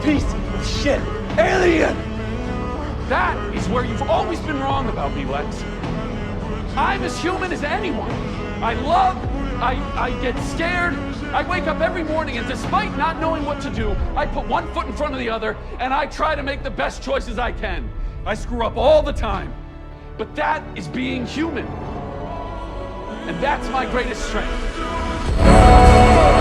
Piece of shit. Alien! That is where you've always been wrong about me, Lex. I'm as human as anyone. I love, I get scared. I wake up every morning and despite not knowing what to do, I put one foot in front of the other and I try to make the best choices I can. I screw up all the time. But that is being human. And that's my greatest strength.